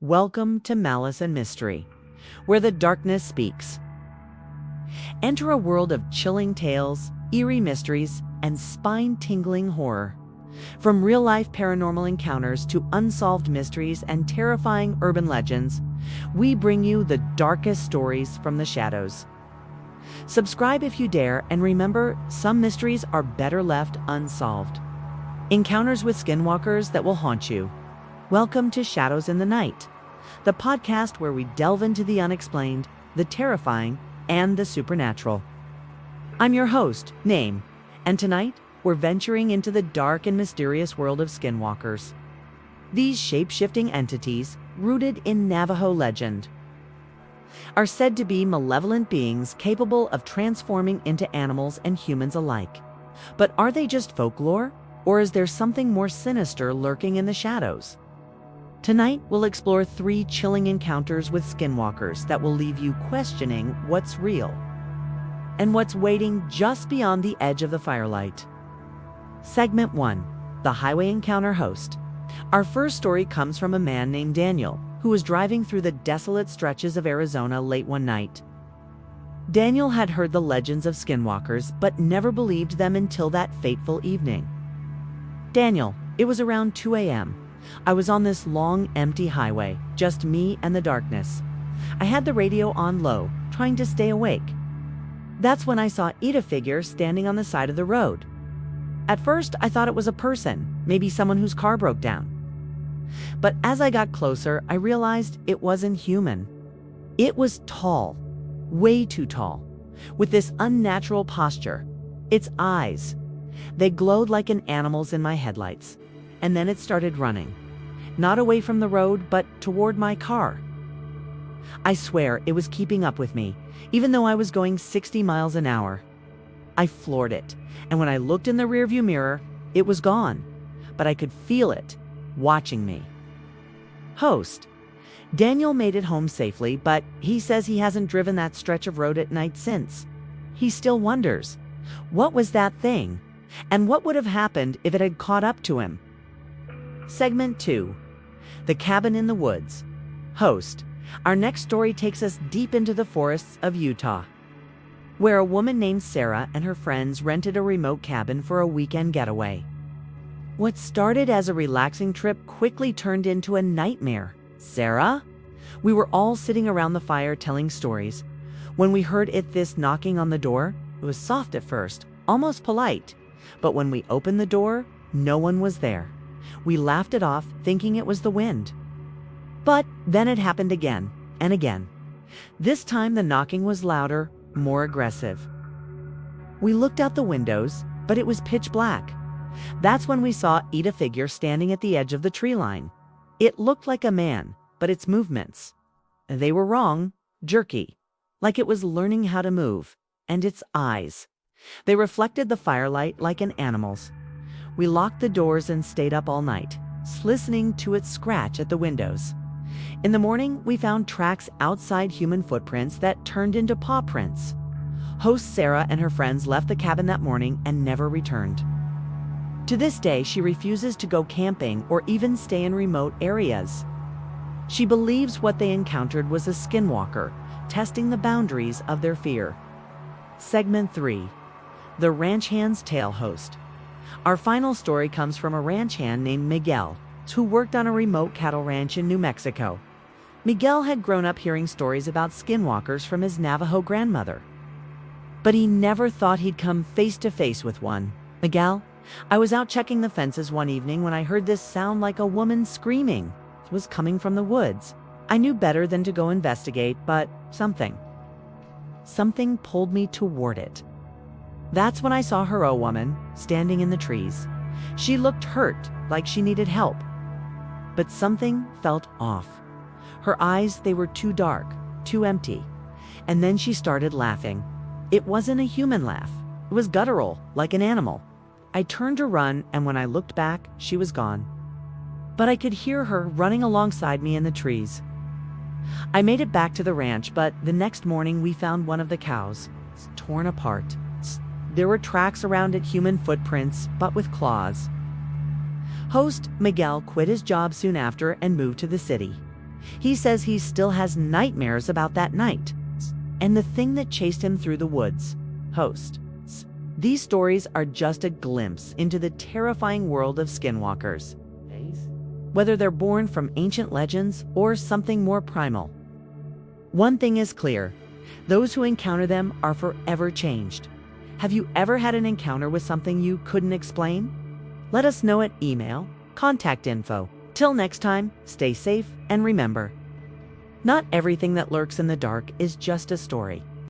Welcome to Malice and Mystery, where the darkness speaks. Enter a world of chilling tales, eerie mysteries, and spine-tingling horror. From real-life paranormal encounters to unsolved mysteries and terrifying urban legends, we bring you the darkest stories from the shadows. Subscribe if you dare, and remember, some mysteries are better left unsolved. Encounters with skinwalkers that will haunt you. Welcome to Shadows in the Night, the podcast where we delve into the unexplained, the terrifying, and the supernatural. I'm your host, Name, and tonight we're venturing into the dark and mysterious world of skinwalkers. These shape-shifting entities, rooted in Navajo legend, are said to be malevolent beings capable of transforming into animals and humans alike. But are they just folklore, or is there something more sinister lurking in the shadows? Tonight, we'll explore 3 chilling encounters with skinwalkers that will leave you questioning what's real and what's waiting just beyond the edge of the firelight. Segment 1, The Highway Encounter Host. Our first story comes from a man named Daniel, who was driving through the desolate stretches of Arizona late one night. Daniel had heard the legends of skinwalkers, but never believed them until that fateful evening. Daniel, it was around 2 a.m. I was on this long, empty highway, just me and the darkness. I had the radio on low, trying to stay awake. That's when I saw a figure standing on the side of the road. At first, I thought it was a person, maybe someone whose car broke down. But as I got closer, I realized it wasn't human. It was tall, way too tall, with this unnatural posture. Its eyes, they glowed like an animal's in my headlights. And then it started running, not away from the road, but toward my car. I swear it was keeping up with me, even though I was going 60 miles an hour. I floored it, and when I looked in the rearview mirror, it was gone, but I could feel it, watching me. Host. Daniel made it home safely, but he says he hasn't driven that stretch of road at night since. He still wonders, what was that thing? And what would have happened if it had caught up to him? Segment 2, The Cabin in the Woods. Host. Our next story takes us deep into the forests of Utah, where a woman named Sarah and her friends rented a remote cabin for a weekend getaway. What started as a relaxing trip quickly turned into a nightmare. Sarah? We were all sitting around the fire telling stories when we heard this knocking on the door. It was soft at first, almost polite, but when we opened the door, no one was there. We laughed it off, thinking it was the wind. But then it happened again and again. This time the knocking was louder, more aggressive. We looked out the windows, but it was pitch black. That's when we saw a figure standing at the edge of the tree line. It looked like a man, but its movements, they were wrong, jerky, like it was learning how to move. And its eyes, they reflected the firelight like an animal's. We locked the doors and stayed up all night, listening to it scratch at the windows. In the morning, we found tracks outside human footprints that turned into paw prints. Host Sarah and her friends left the cabin that morning and never returned. To this day, she refuses to go camping or even stay in remote areas. She believes what they encountered was a skinwalker, testing the boundaries of their fear. Segment 3, The Ranch Hand's Tale. Host. Our final story comes from a ranch hand named Miguel, who worked on a remote cattle ranch in New Mexico. Miguel had grown up hearing stories about skinwalkers from his Navajo grandmother, but he never thought he'd come face to face with one. Miguel, I was out checking the fences one evening when I heard this sound like a woman screaming. It was coming from the woods. I knew better than to go investigate, but something pulled me toward it. That's when I saw her woman standing in the trees. She looked hurt, like she needed help. But something felt off. Her eyes, they were too dark, too empty. And then she started laughing. It wasn't a human laugh. It was guttural, like an animal. I turned to run, and when I looked back, she was gone. But I could hear her running alongside me in the trees. I made it back to the ranch, but the next morning we found one of the cows torn apart. There were tracks around it, human footprints, but with claws. Host Miguel quit his job soon after and moved to the city. He says he still has nightmares about that night and the thing that chased him through the woods. Host. These stories are just a glimpse into the terrifying world of skinwalkers, whether they're born from ancient legends or something more primal. One thing is clear: those who encounter them are forever changed. Have you ever had an encounter with something you couldn't explain? Let us know at email, contact info. Till next time, stay safe and remember, not everything that lurks in the dark is just a story.